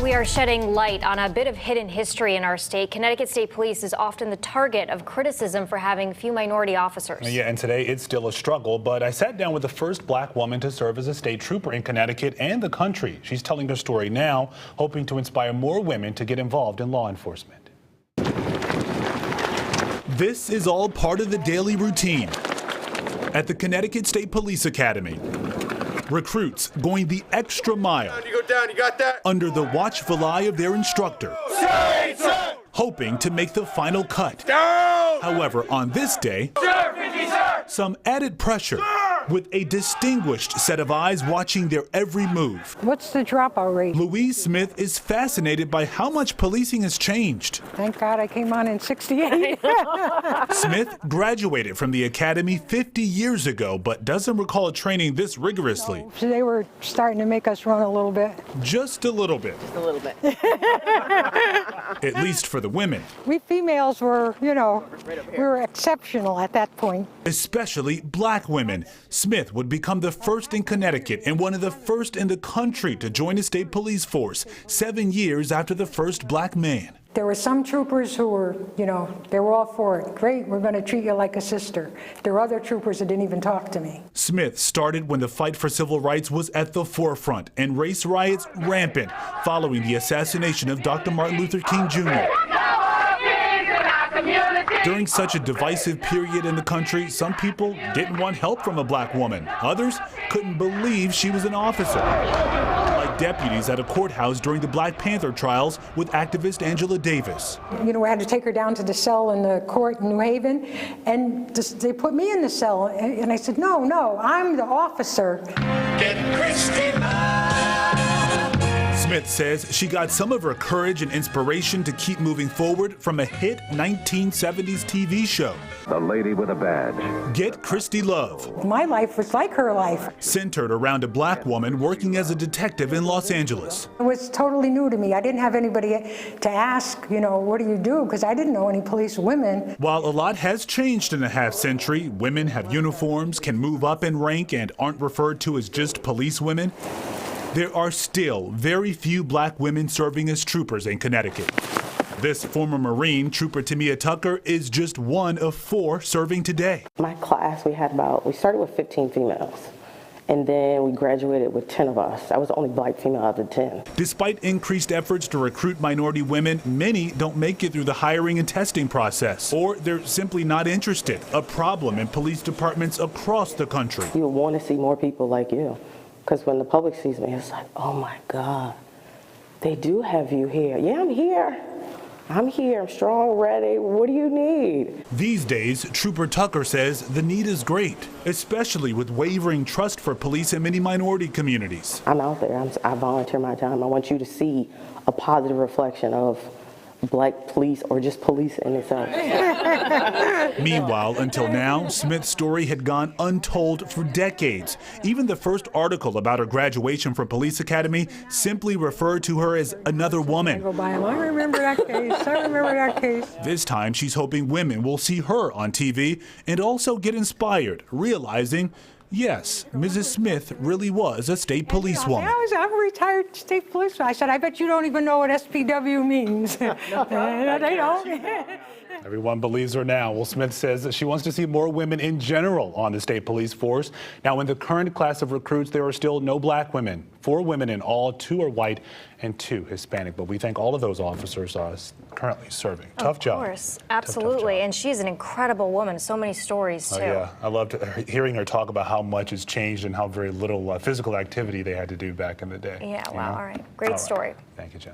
We are shedding light on a bit of hidden history in our state. Connecticut State Police is often the target of criticism for having few minority officers. Yeah, and today it's still a struggle, but I sat down with the first black woman to serve as a state trooper in Connecticut and the country. She's telling her story now, hoping to inspire more women to get involved in law enforcement. This is all part of the daily routine at the Connecticut State Police Academy. Recruits going the extra mile. You go down, you got that? Under the watchful eye of their instructor, hoping to make the final cut. Down! However, on this day, some added pressure with a distinguished set of eyes watching their every move. What's the dropout rate? Louise Smith is fascinated by how much policing has changed. Thank God I came on in '68. Smith graduated from the academy 50 years ago, but doesn't recall training this rigorously. So they were starting to make us run a little bit. Just a little bit. A little bit. At least for the women. We females were, we were exceptional at that point. Especially black women. Smith would become the first in Connecticut and one of the first in the country to join a state police force 7 years after the first black man. There were some troopers who were, they were all for it. Great, we're going to treat you like a sister. There were other troopers that didn't even talk to me. Smith started when the fight for civil rights was at the forefront and race riots rampant following the assassination of Dr. Martin Luther King Jr. During such a divisive period in the country, some people didn't want help from a black woman. Others couldn't believe she was an officer. Like deputies at a courthouse during the Black Panther trials with activist Angela Davis. We had to take her down to the cell in the court in New Haven, and they put me in the cell, and I said, no, I'm the officer. Get Christy. Smith says she got some of her courage and inspiration to keep moving forward from a hit 1970s TV show. The Lady with a Badge. Get Christy Love. My life was like her life. Centered around a black woman working as a detective in Los Angeles. It was totally new to me. I didn't have anybody to ask, what do you do? Because I didn't know any police women. While a lot has changed in a half century, women have uniforms, can move up in rank, and aren't referred to as just police women. There are still very few black women serving as troopers in Connecticut. This former Marine, Trooper Tamia Tucker, is just one of 4 serving today. My class, we started with 15 females, and then we graduated with 10 of us. I was the only black female out of the 10. Despite increased efforts to recruit minority women, many don't make it through the hiring and testing process, or they're simply not interested, a problem in police departments across the country. You would want to see more people like you. Because when the public sees me, it's like, oh my God, they do have you here. Yeah, I'm here. I'm strong, ready. What do you need? These days, Trooper Tucker says the need is great, especially with wavering trust for police in many minority communities. I'm out there. I volunteer my time. I want you to see a positive reflection of black police or just police in itself. Meanwhile, until now, Smith's story had gone untold for decades. Even the first article about her graduation from Police Academy simply referred to her as another woman. I remember that case. This time, she's hoping women will see her on TV and also get inspired, realizing, yes, Mrs. Smith really was a state policewoman. I'm a retired state policeman. I said, I bet you don't even know what SPW means. They don't. Everyone believes her now. Well, Smith says that she wants to see more women in general on the state police force. Now, in the current class of recruits, there are still no black women. 4 women in all, 2 are white and 2 Hispanic. But we thank all of those officers currently serving. Tough job. Of course, absolutely. Tough job. And she's an incredible woman. So many stories, too. Yeah, I loved hearing her talk about how much has changed and how very little physical activity they had to do back in the day. Yeah, wow. All right. Great story. Thank you, Jen.